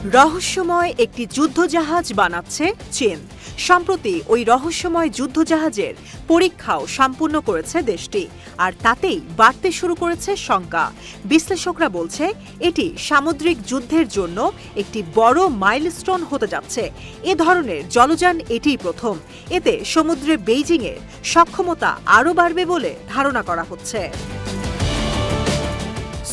রহস্যময় একটি যুদ্ধজাহাজ বানাচ্ছে চীন। সম্প্রতি ওই রহস্যময় যুদ্ধজাহাজের পরীক্ষাও সম্পূর্ণ করেছে দেশটি, আর তাতেই বাড়তে শুরু করেছে শঙ্কা। বিশ্লেষকরা বলছে এটি সামুদ্রিক যুদ্ধের জন্য একটি বড় মাইলস্টোন হতে যাচ্ছে। এ ধরনের জলযান এটিই প্রথম। এতে সমুদ্রে বেইজিংয়ের সক্ষমতা আরও বাড়বে বলে ধারণা করা হচ্ছে।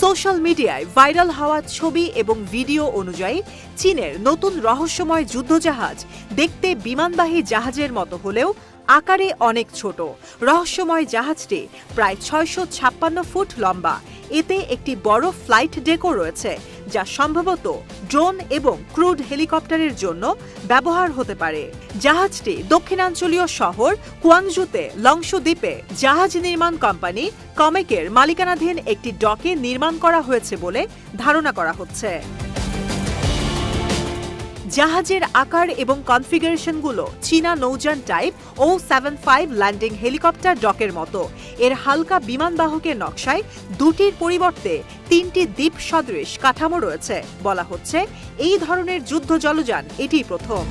সোশ্যাল মিডিয়ায় ভাইরাল হওয়া ছবি এবং ভিডিও অনুযায়ী চীনের নতুন রহস্যময় যুদ্ধজাহাজ দেখতে বিমানবাহী জাহাজের মতো হলেও আকারে অনেক ছোট। রহস্যময় জাহাজটি প্রায় 656 ফুট লম্বা। এতে একটি বড় ফ্লাইট ডেকও রয়েছে, যা সম্ভবত ড্রোন এবং ক্রুড হেলিকপ্টারের জন্য ব্যবহার হতে পারে। জাহাজটি দক্ষিণাঞ্চলীয় শহর কুয়াংজুতে লংশু দ্বীপে জাহাজ নির্মাণ কোম্পানি কমেকের মালিকানাধীন একটি ডকে নির্মাণ করা হয়েছে বলে ধারণা করা হচ্ছে। জাহাজের আকার এবং কনফিগারেশনগুলো চীনা নৌযান টাইপ O75 ল্যান্ডিং হেলিকপ্টার ডকের মতো। এর হালকা বিমানবাহকের নকশায় দুটির পরিবর্তে 3টি দ্বীপ সদৃশ কাঠামো রয়েছে। বলা হচ্ছে এই ধরনের যুদ্ধ জলযান এটিই প্রথম।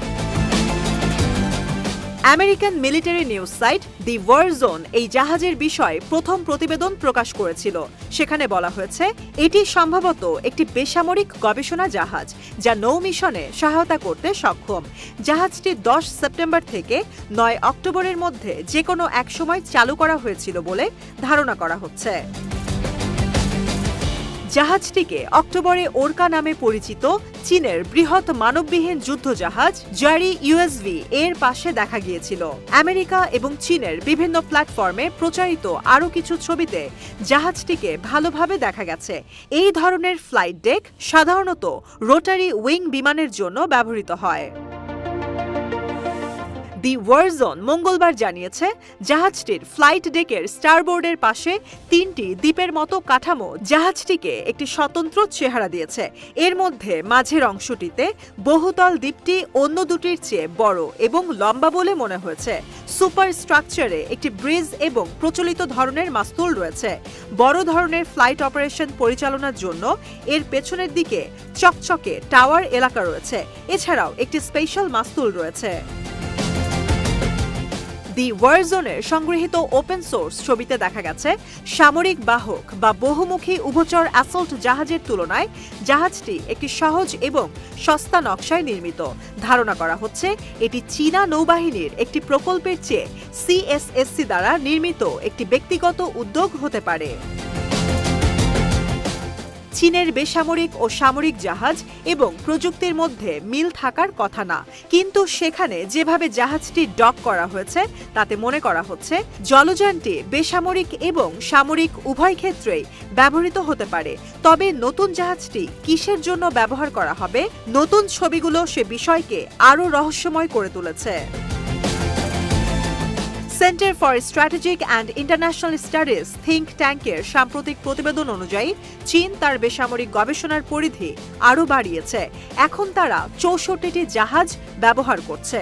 আমেরিকান মিলিটারি নিউজ সাইট দি ওয়ার জোন এই জাহাজের বিষয়ে প্রথম প্রতিবেদন প্রকাশ করেছিল। সেখানে বলা হয়েছে এটি সম্ভবত একটি বেসামরিক গবেষণা জাহাজ, যা নৌ মিশনে সহায়তা করতে সক্ষম। জাহাজটি 10 সেপ্টেম্বর থেকে 9 অক্টোবরের মধ্যে যে কোনো এক সময় চালু করা হয়েছিল বলে ধারণা করা হচ্ছে। জাহাজটিকে অক্টোবরে ওরকা নামে পরিচিত চীনের বৃহৎ মানববিহীন যুদ্ধজাহাজ জারি ইউএসভি এর পাশে দেখা গিয়েছিল। আমেরিকা এবং চীনের বিভিন্ন প্ল্যাটফর্মে প্রচারিত আরও কিছু ছবিতে জাহাজটিকে ভালোভাবে দেখা গেছে। এই ধরনের ফ্লাইট ডেক সাধারণত রোটারি উইং বিমানের জন্য ব্যবহৃত হয়। দি ওয়ার জোন মঙ্গলবার জানিয়েছে জাহাজটির ফ্লাইট ডেকের স্টারবোর্ডের পাশে 3টি দ্বীপের মতো কাঠামো জাহাজটিকে একটি স্বতন্ত্র চেহারা দিয়েছে। এর মধ্যে মাঝের অংশটিতে বহুতল দ্বীপটি অন্য দুটির চেয়ে বড় এবং লম্বা বলে মনে হয়েছে। সুপার স্ট্রাকচারে একটি ব্রিজ এবং প্রচলিত ধরনের মাস্তুল রয়েছে। বড় ধরনের ফ্লাইট অপারেশন পরিচালনার জন্য এর পেছনের দিকে চকচকে টাওয়ার এলাকা রয়েছে। এছাড়াও একটি স্পেশাল মাস্তুল রয়েছে। দি ওয়ার জোনের সংগৃহীত ওপেন সোর্স ছবিতে দেখা গেছে সামরিক বাহক বা বহুমুখী উভচর অ্যাসল্ট জাহাজের তুলনায় জাহাজটি একটি সহজ এবং সস্তা নকশায় নির্মিত। ধারণা করা হচ্ছে এটি চীনা নৌবাহিনীর একটি প্রকল্পের চেয়ে CSSC দ্বারা নির্মিত একটি ব্যক্তিগত উদ্যোগ হতে পারে। চীনের বেসামরিক ও সামরিক জাহাজ এবং প্রযুক্তির মধ্যে মিল থাকার কথা না, কিন্তু সেখানে যেভাবে জাহাজটি ডক করা হয়েছে তাতে মনে করা হচ্ছে জলযানটি বেসামরিক এবং সামরিক উভয় ক্ষেত্রেই ব্যবহৃত হতে পারে। তবে নতুন জাহাজটি কিসের জন্য ব্যবহার করা হবে, নতুন ছবিগুলো সে বিষয়কে আরও রহস্যময় করে তুলেছে। Centre for strategic and international studies think ট্যাঙ্কের সাম্প্রতিক প্রতিবেদন অনুযায়ী চীন তার বেসামরিক গবেষণার পরিধি আরও বাড়িয়েছে। এখন তারা 64টি জাহাজ ব্যবহার করছে।